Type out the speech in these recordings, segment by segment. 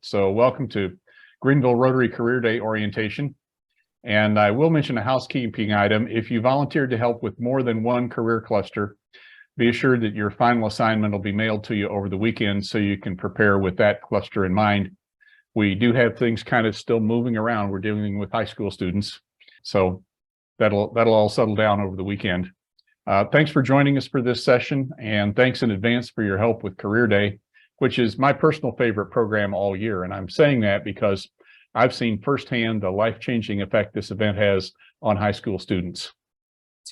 So welcome to Greenville Rotary Career Day orientation. And I will mention a housekeeping item. If you volunteered to help with more than one career cluster, be assured that your final assignment will be mailed to you over the weekend so you can prepare with that cluster in mind. We do have things kind of still moving around. We're dealing with high school students. So that'll all settle down over the weekend. Thanks for joining us for this session, and thanks in advance for your help with Career Day, which is my personal favorite program all year. And I'm saying that because I've seen firsthand the life-changing effect this event has on high school students.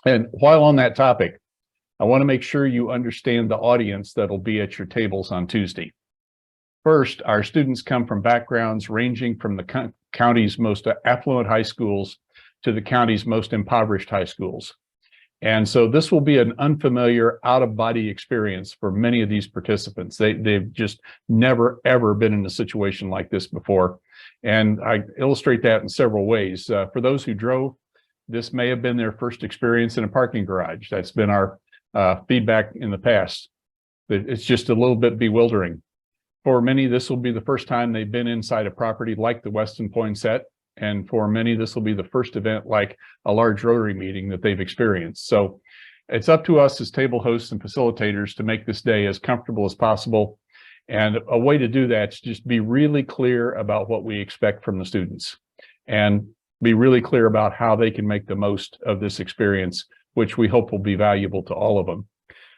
And while on that topic, I want to make sure you understand the audience that'll be at your tables on Tuesday. First, our students come from backgrounds ranging from the county's most affluent high schools to the county's most impoverished high schools. And so this will be an unfamiliar out-of-body experience for many of these participants. They've just never, ever been in a situation like this before. And I illustrate that in several ways. For those who drove, this may have been their first experience in a parking garage. That's been our feedback in the past. It's just a little bit bewildering. For many, this will be the first time they've been inside a property like the Weston Poinsett. And for many, this will be the first event like a large Rotary meeting that they've experienced. So it's up to us as table hosts and facilitators to make this day as comfortable as possible. And a way to do that is just be really clear about what we expect from the students and be really clear about how they can make the most of this experience, which we hope will be valuable to all of them.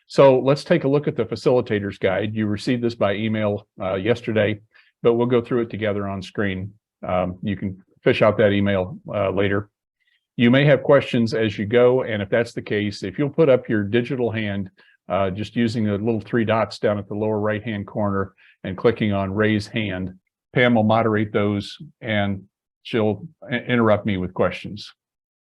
So let's take a look at the facilitator's guide. You received this by email yesterday, but we'll go through it together on screen. You can fish out that email later. You may have questions as you go, and if that's the case, if you'll put up your digital hand, just using the little three dots down at the lower right-hand corner and clicking on raise hand, Pam will moderate those and she'll interrupt me with questions.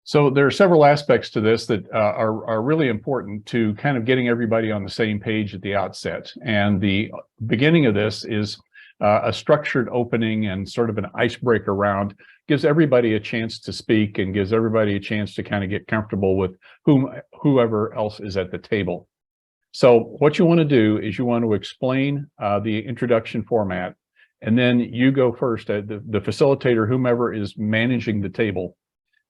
So there are several aspects to this that are really important to kind of getting everybody on the same page at the outset. And the beginning of this is a structured opening and sort of an icebreaker round. Gives everybody a chance to speak and gives everybody a chance to kind of get comfortable with whoever else is at the table. So what you want to do is you want to explain the introduction format, and then you go first. The facilitator, whomever is managing the table,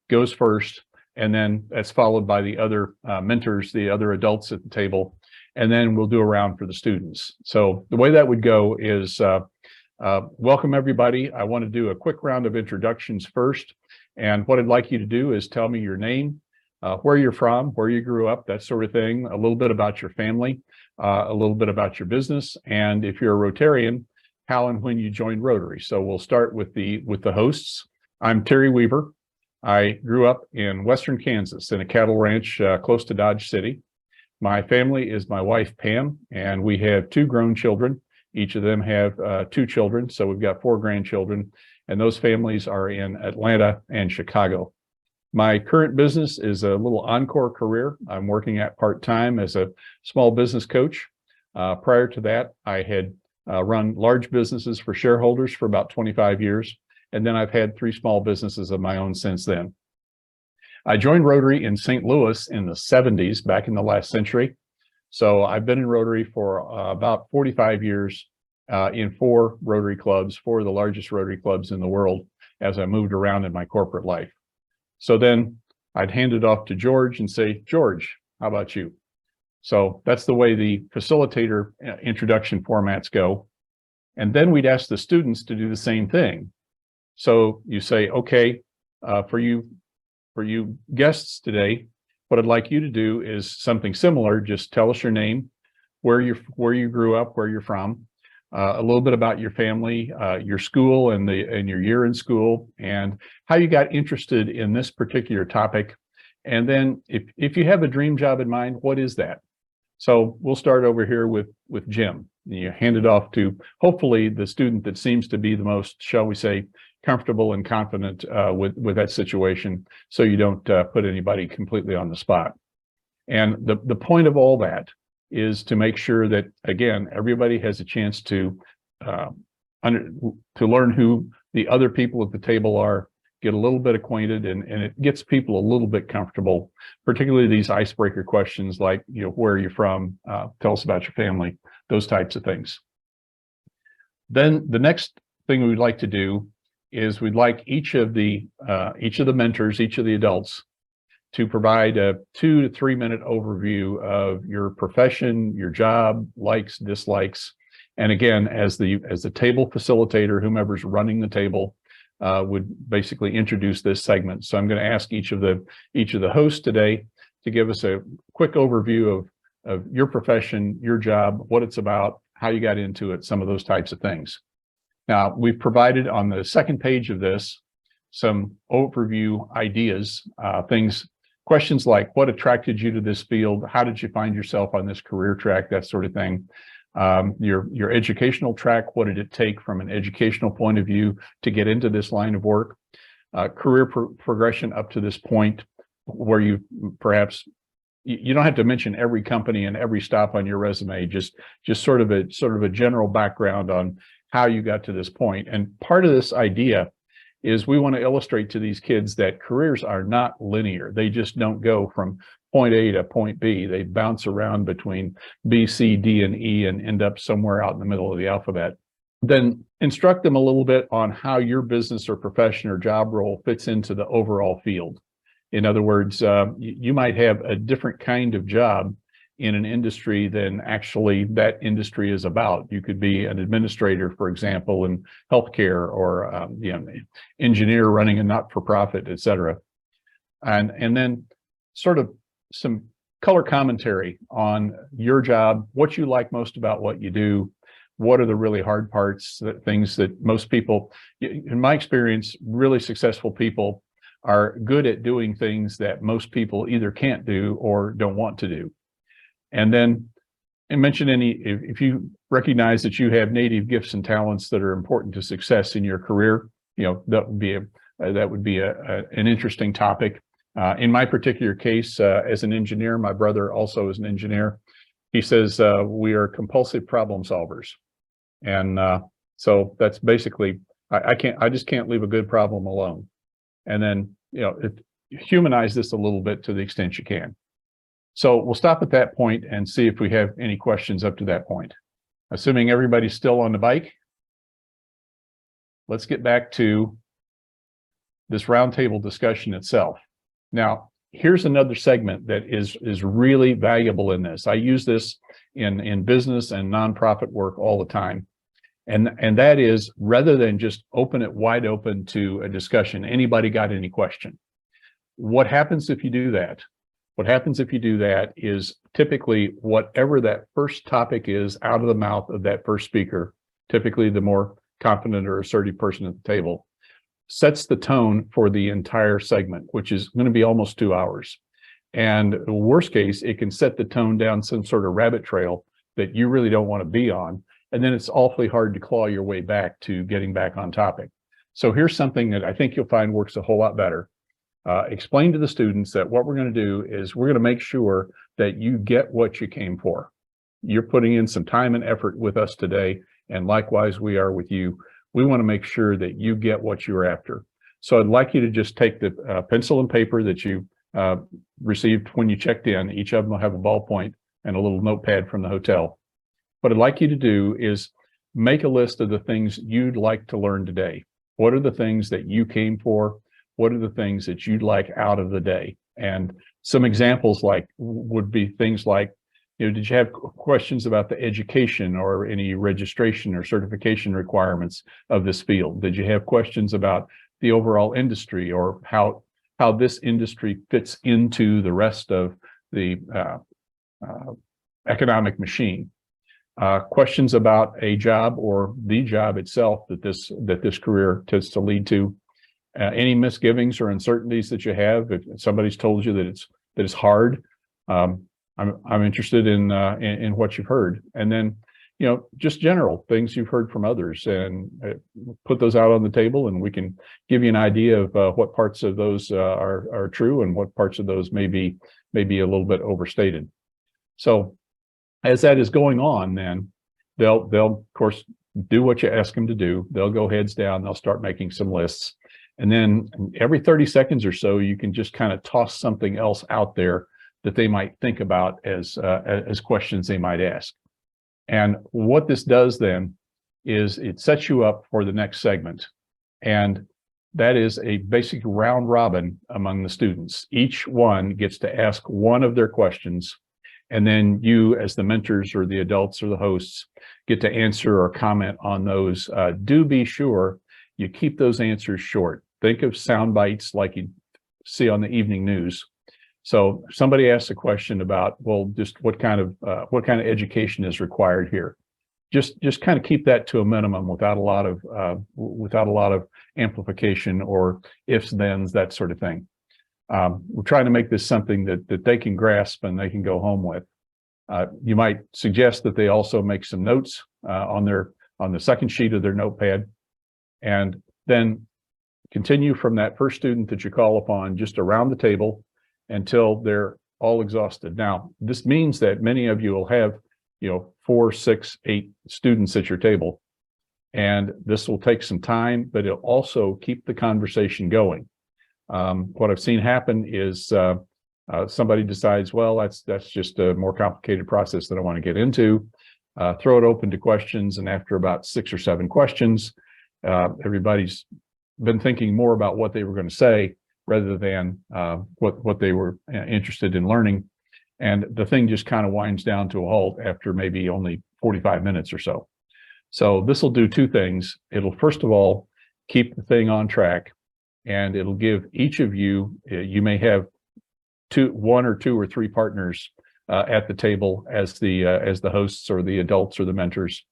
goes first, and then that's followed by the other mentors, the other adults at the table, and then we'll do a round for the students. So the way that would go is welcome everybody. I want to do a quick round of introductions first. And what I'd like you to do is tell me your name, where you're from, where you grew up, that sort of thing, a little bit about your family, a little bit about your business, and if you're a Rotarian, how and when you joined Rotary. So we'll start with the hosts. I'm Terry Weaver. I grew up in Western Kansas in a cattle ranch close to Dodge City. My family is my wife, Pam, and we have two grown children. Each of them have two children, so we've got four grandchildren, and those families are in Atlanta and Chicago. My current business is a little encore career. I'm working at part-time as a small business coach. Prior to that, I had run large businesses for shareholders for about 25 years, and then I've had three small businesses of my own since then. I joined Rotary in St. Louis in the 70s, back in the last century. So I've been in Rotary for about 45 years in four Rotary clubs, four of the largest Rotary clubs in the world, as I moved around in my corporate life. So then I'd hand it off to George and say, George, how about you? So that's the way the facilitator introduction formats go. And then we'd ask the students to do the same thing. So you say, okay, for you guests today, what I'd like you to do is something similar. Just tell us your name, where you grew up, where you're from, a little bit about your family, your school and your year in school, and how you got interested in this particular topic. And then if you have a dream job in mind, what is that? So we'll start over here with Jim. You hand it off to hopefully the student that seems to be the most, shall we say, comfortable and confident with that situation, so you don't put anybody completely on the spot. And the point of all that is to make sure that, again, everybody has a chance to learn who the other people at the table are, get a little bit acquainted, and it gets people a little bit comfortable, particularly these icebreaker questions like, where are you from? Tell us about your family, those types of things. Then the next thing we'd like to do is we'd like each of the mentors, each of the adults, to provide a 2 to 3 minute overview of your profession, your job, likes, dislikes. And again, as the table facilitator, whomever's running the table would basically introduce this segment. So I'm going to ask each of the hosts today to give us a quick overview of your profession, your job, what it's about, how you got into it, some of those types of things. Now, we've provided on the second page of this some overview ideas, questions like what attracted you to this field? How did you find yourself on this career track? That sort of thing. Your educational track, what did it take from an educational point of view to get into this line of work? Career progression up to this point, where you perhaps, you don't have to mention every company and every stop on your resume, just sort of a general background on how you got to this point. And part of this idea is we want to illustrate to these kids that careers are not linear. They just don't go from point A to point B. They bounce around between B, C, D, and E and end up somewhere out in the middle of the alphabet. Then instruct them a little bit on how your business or profession or job role fits into the overall field. In other words, you might have a different kind of job in an industry than actually that industry is about. You could be an administrator, for example, in healthcare, or engineer running a not-for-profit, et cetera. And then sort of some color commentary on your job, what you like most about what you do, what are the really hard parts, things that most people, in my experience, really successful people are good at doing things that most people either can't do or don't want to do. And then mention if you recognize that you have native gifts and talents that are important to success in your career, that would be an interesting topic. In my particular case, as an engineer, my brother also is an engineer. He says we are compulsive problem solvers, and so that's basically I just can't leave a good problem alone. And then humanize this a little bit to the extent you can. So we'll stop at that point and see if we have any questions up to that point. Assuming everybody's still on the bike, let's get back to this roundtable discussion itself. Now, here's another segment that is really valuable in this. I use this in business and nonprofit work all the time. And that is, rather than just open it wide open to a discussion, anybody got any question? What happens if you do that? What happens if you do that is typically whatever that first topic is out of the mouth of that first speaker, typically the more confident or assertive person at the table, sets the tone for the entire segment, which is going to be almost 2 hours. And worst case, it can set the tone down some sort of rabbit trail that you really don't want to be on. And then it's awfully hard to claw your way back to getting back on topic. So here's something that I think you'll find works a whole lot better. Explain to the students that what we're going to do is we're going to make sure that you get what you came for. You're putting in some time and effort with us today, and likewise we are with you. We want to make sure that you get what you're after. So I'd like you to just take the pencil and paper that you received when you checked in. Each of them will have a ballpoint and a little notepad from the hotel. What I'd like you to do is make a list of the things you'd like to learn today. What are the things that you came for? What are the things that you'd like out of the day? And some examples would be things like, did you have questions about the education or any registration or certification requirements of this field? Did you have questions about the overall industry or how this industry fits into the rest of the economic machine? Questions about a job or the job itself that this career tends to lead to. Any misgivings or uncertainties that you have. If somebody's told you that it's hard, I'm interested in what you've heard. And then, just general things you've heard from others, and put those out on the table, and we can give you an idea of what parts of those are true and what parts of those may be a little bit overstated. So as that is going on, then they'll of course do what you ask them to do. They'll go heads down, they'll start making some lists. And then every 30 seconds or so, you can just kind of toss something else out there that they might think about as questions they might ask. And what this does then is it sets you up for the next segment. And that is a basic round robin among the students. Each one gets to ask one of their questions, and then you, as the mentors or the adults or the hosts, get to answer or comment on those. Do be sure you keep those answers short. Think of sound bites like you see on the evening news. So if somebody asks a question about, well, just what kind of education is required here, just kind of keep that to a minimum without a lot of amplification or ifs, thens, that sort of thing. We're trying to make this something that they can grasp and they can go home with. You might suggest that they also make some notes on the second sheet of their notepad, and then continue from that first student that you call upon just around the table until they're all exhausted. Now, this means that many of you will have, 4, 6, 8 students at your table, and this will take some time, but it'll also keep the conversation going. What I've seen happen is somebody decides, well, that's just a more complicated process that I want to get into. Throw it open to questions, and after about 6 or 7 questions, everybody's been thinking more about what they were going to say rather than what they were interested in learning. And the thing just kind of winds down to a halt after maybe only 45 minutes or so. So this will do 2 things. It'll, first of all, keep the thing on track, and it'll give each of you, you may have 1 or 2 or 3 partners at the table as the hosts or the adults or the mentors.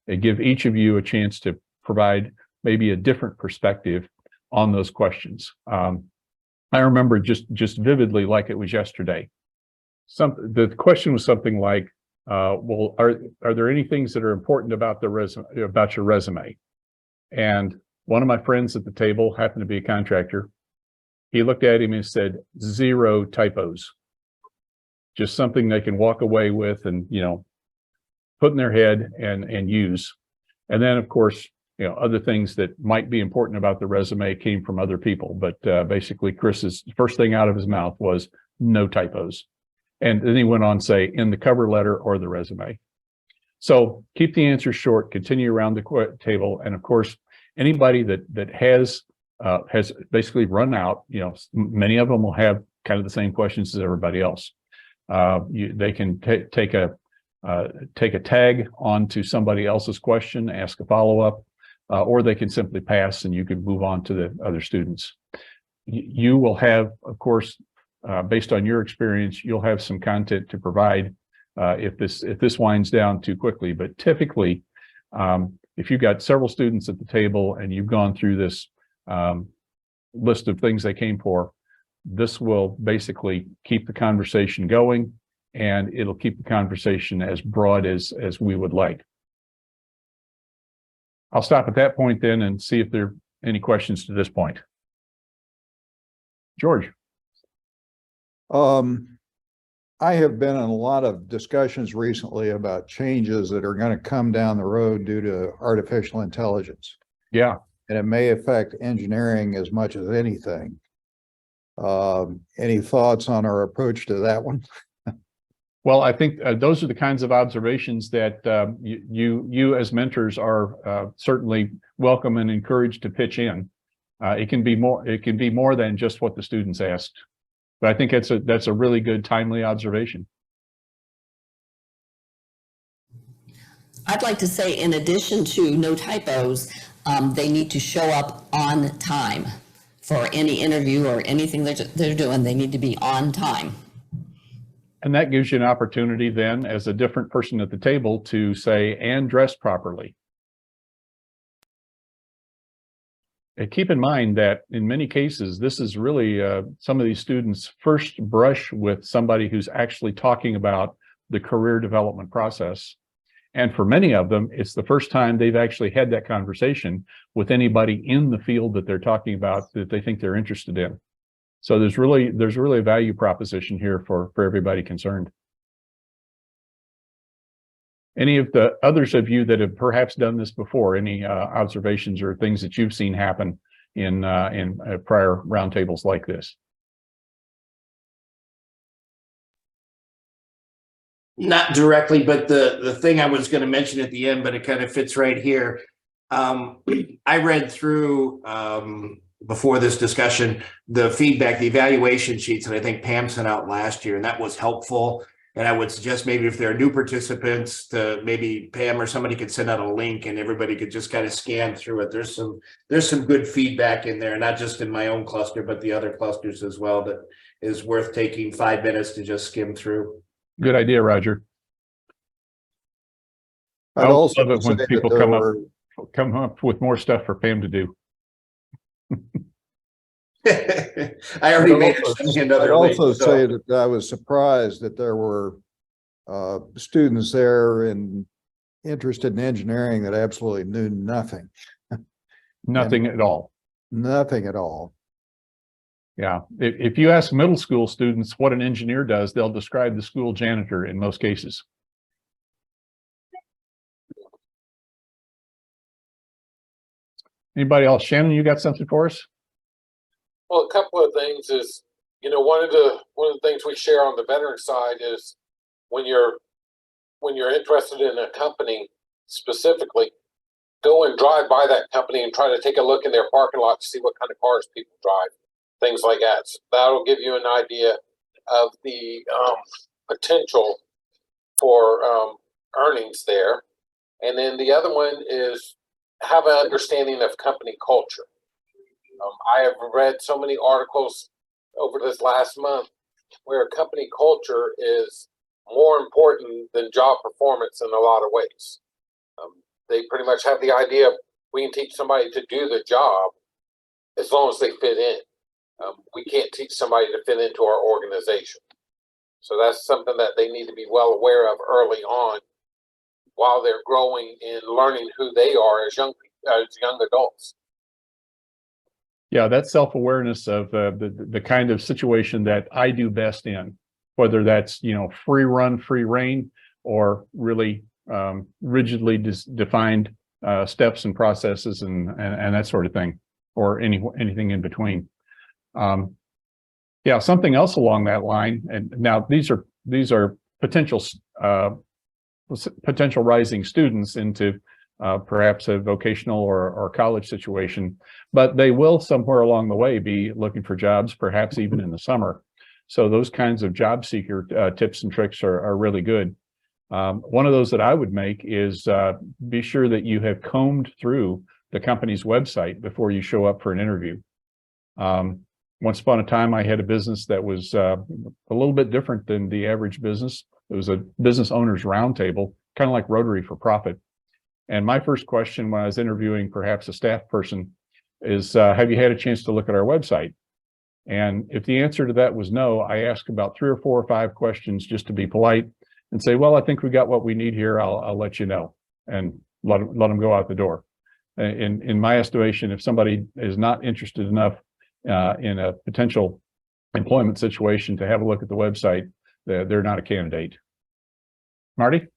They give each of you a chance to provide maybe a different perspective on those questions. I remember just vividly like it was yesterday. The question was something like, well, are there any things that are important about your resume? And one of my friends at the table happened to be a contractor. He looked at him and said, 0 typos. Just something they can walk away with and, put in their head and use. And then, of course, other things that might be important about the resume came from other people. But basically, Chris's first thing out of his mouth was no typos. And then he went on to say, in the cover letter or the resume. So keep the answers short, continue around the table. And of course, anybody that has basically run out, many of them will have kind of the same questions as everybody else. They can take a tag onto somebody else's question, ask a follow-up, or they can simply pass and you can move on to the other students. You will have, of course, based on your experience, you'll have some content to provide if this winds down too quickly. But typically, if you've got several students at the table and you've gone through this list of things they came for, this will basically keep the conversation going, and it'll keep the conversation as broad as we would like. I'll stop at that point then and see if there are any questions to this point. George. I have been in a lot of discussions recently about changes that are going to come down the road due to artificial intelligence. Yeah. And it may affect engineering as much as anything. Any thoughts on our approach to that one? Well, I think those are the kinds of observations that you as mentors are certainly welcome and encouraged to pitch in. It can be more than just what the students asked. But I think that's a really good, timely observation. I'd like to say, in addition to no typos, they need to show up on time for any interview or anything that they're doing. They need to be on time. And that gives you an opportunity then, as a different person at the table, to say, and dress properly. And keep in mind that in many cases, this is really some of these students' first brush with somebody who's actually talking about the career development process. And for many of them, it's the first time they've actually had that conversation with anybody in the field that they're talking about that they think they're interested in. So there's really a value proposition here for everybody concerned. Any of the others of you that have perhaps done this before, any observations or things that you've seen happen in prior roundtables like this? Not directly, but the thing I was going to mention at the end, but it kind of fits right here. I read through before this discussion the feedback, the evaluation sheets that I think Pam sent out last year, and that was helpful. And I would suggest maybe if there are new participants, to maybe Pam or somebody could send out a link and everybody could just kind of scan through it. There's some good feedback in there, not just in my own cluster, but the other clusters as well, that is worth taking 5 minutes to just skim through. Good idea, Roger. I I'd also love it when say that people there come were- come up with more stuff for Pam to do. I already made I'd also say that I was surprised that there were students there and interested in engineering that absolutely knew nothing, Nothing at all. nothing at all. Yeah. If you ask middle school students what an engineer does, they'll describe the school janitor in most cases. Anybody else? Shannon, you got something for us? Well, a couple of things is, one of the things we share on the veteran side is when you're interested in a company specifically, go and drive by that company and try to take a look in their parking lot to see what kind of cars people drive, things like that. So that'll give you an idea of the potential for earnings there. And then the other one is have an understanding of company culture. I have read so many articles over this last month where company culture is more important than job performance in a lot of ways. They pretty much have the idea we can teach somebody to do the job as long as they fit in. We can't teach somebody to fit into our organization. So that's something that they need to be well aware of early on while they're growing and learning who they are as young adults. Yeah, that self-awareness of the kind of situation that I do best in, whether that's, free run, free reign, or really rigidly defined steps and processes and that sort of thing, or anything in between. Yeah, something else along that line. And now these are potential rising students into perhaps a vocational or college situation, but they will somewhere along the way be looking for jobs, perhaps even in the summer. So those kinds of job seeker tips and tricks are really good. One of those that I would make is be sure that you have combed through the company's website before you show up for an interview. Once upon a time, I had a business that was a little bit different than the average business. It was a business owners roundtable, kind of like Rotary for Profit. And my first question when I was interviewing perhaps a staff person is, have you had a chance to look at our website? And if the answer to that was no, I asked about 3 or 4 or 5 questions just to be polite and say, well, I think we got what we need here. I'll let you know, and let them go out the door. In my estimation, if somebody is not interested enough in a potential employment situation to have a look at the website, they're not a candidate. Marty?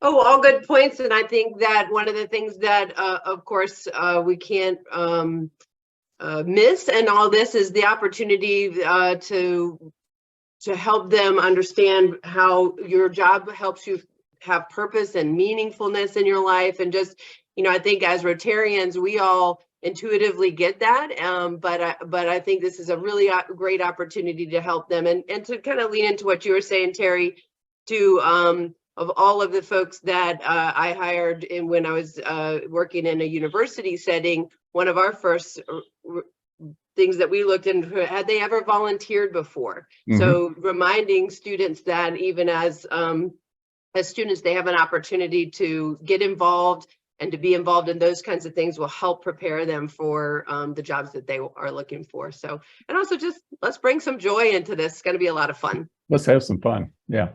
Oh, all good points. And I think that one of the things that, of course, we can't miss in all this is the opportunity to help them understand how your job helps you have purpose and meaningfulness in your life. And just, I think as Rotarians, we all intuitively get that. But I think this is a really great opportunity to help them and to kind of lean into what you were saying, Terry, to of all of the folks that I hired when I was working in a university setting, one of our first things that we looked into, had they ever volunteered before? Mm-hmm. So reminding students that even as students, they have an opportunity to get involved, and to be involved in those kinds of things will help prepare them for the jobs that they are looking for. So, and also just let's bring some joy into this. It's going to be a lot of fun. Let's have some fun. Yeah.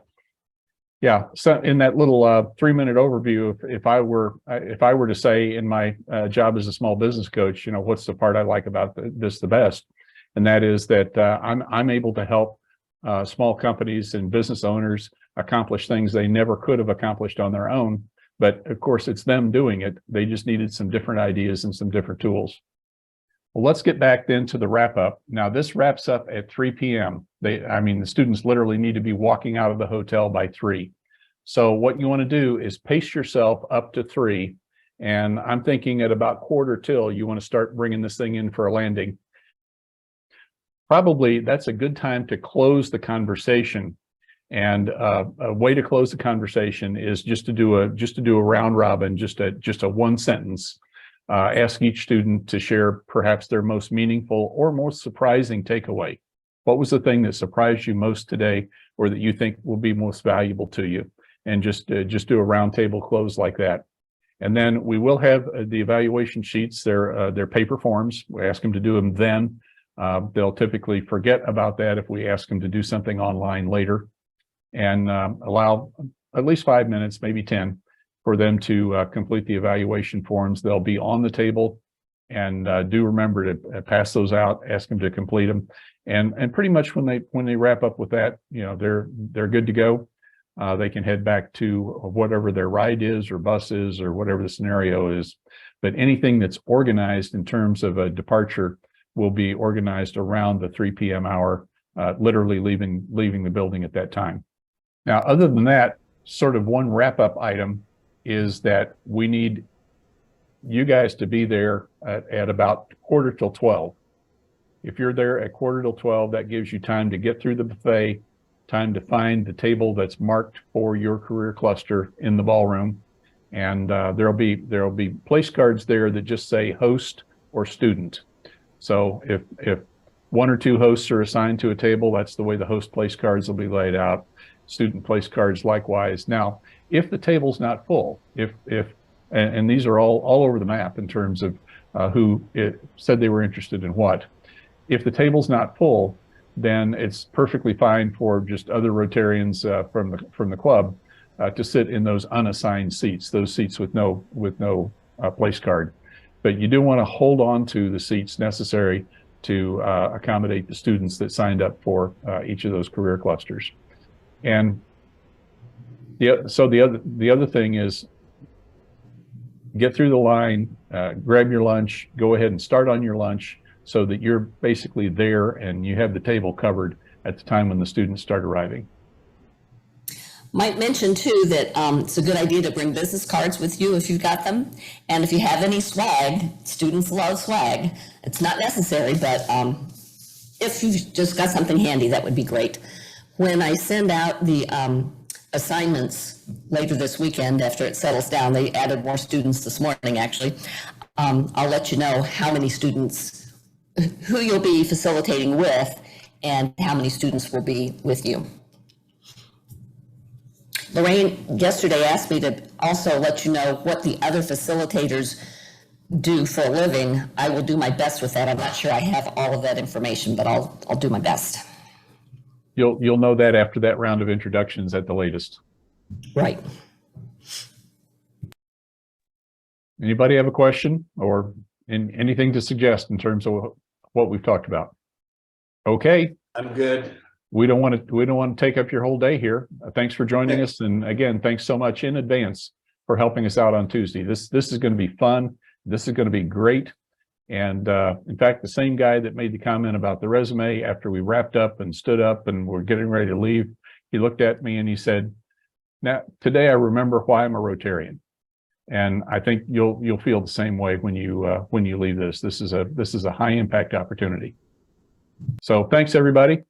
Yeah. So in that little 3-minute overview, if I were to say in my job as a small business coach, what's the part I like about this the best? And that is that I'm able to help small companies and business owners accomplish things they never could have accomplished on their own. But of course, it's them doing it. They just needed some different ideas and some different tools. Well, let's get back then to the wrap up. Now, this wraps up at 3 p.m. The students literally need to be walking out of the hotel by 3. So what you want to do is pace yourself up to 3. And I'm thinking at about 1:15, you want to start bringing this thing in for a landing. Probably that's a good time to close the conversation. And a way to close the conversation is just to do a round robin, just a one sentence. Ask each student to share perhaps their most meaningful or most surprising takeaway. What was the thing that surprised you most today, or that you think will be most valuable to you? And just do a round table close like that. And then we will have the evaluation sheets. They're paper forms. We ask them to do them then. They'll typically forget about that if we ask them to do something online later, and allow at least 5 minutes, maybe 10, for them to complete the evaluation forms. They'll be on the table, and do remember to pass those out, ask them to complete them. And pretty much when they wrap up with that, they're good to go. They can head back to whatever their ride is, or bus is, or whatever the scenario is. But anything that's organized in terms of a departure will be organized around the 3 p.m. hour, literally leaving the building at that time. Now, other than that, sort of one wrap-up item is that we need you guys to be there at about 11:45. If you're there at 11:45, that gives you time to get through the buffet, time to find the table that's marked for your career cluster in the ballroom. And there'll be place cards there that just say host or student. So if 1 or 2 hosts are assigned to a table, that's the way the host place cards will be laid out. Student place cards likewise. Now, if the table's not full, and these are all over the map in terms of who said they were interested in what. If the table's not full, then it's perfectly fine for just other Rotarians from the club to sit in those unassigned seats, those seats with no place card. But you do want to hold on to the seats necessary to accommodate the students that signed up for each of those career clusters. And so the other thing is, get through the line, grab your lunch, go ahead and start on your lunch, so that you're basically there and you have the table covered at the time when the students start arriving. Might mention too that it's a good idea to bring business cards with you if you've got them. And if you have any swag, students love swag. It's not necessary, but if you've just got something handy, that would be great. When I send out the assignments later this weekend, after it settles down, they added more students this morning actually. I'll let you know how many students, who you'll be facilitating with, and how many students will be with you. Lorraine yesterday asked me to also let you know what the other facilitators do for a living. I will do my best with that. I'm not sure I have all of that information, but I'll do my best. You'll know that after that round of introductions at the latest. Right. Anybody have a question or anything to suggest in terms of what we've talked about? Okay. I'm good. We don't want to take up your whole day here. Thanks for joining us. And again, thanks so much in advance for helping us out on Tuesday. This is going to be fun. This is going to be great. And in fact, the same guy that made the comment about the resume after we wrapped up and stood up and we're getting ready to leave, he looked at me and he said, "Now, today I remember why I'm a Rotarian." And I think you'll feel the same way when you leave this. This is a high impact opportunity. So thanks everybody.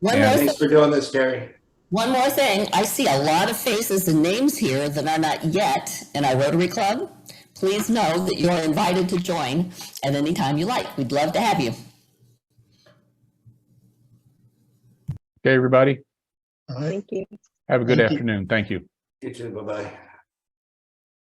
Thanks for doing this, Terry. One more thing, I see a lot of faces and names here that are not yet in our Rotary Club. Please know that you are invited to join at any time you like. We'd love to have you. Okay, everybody. All right. Thank you. Have a good afternoon. Thank you. You too. Bye-bye.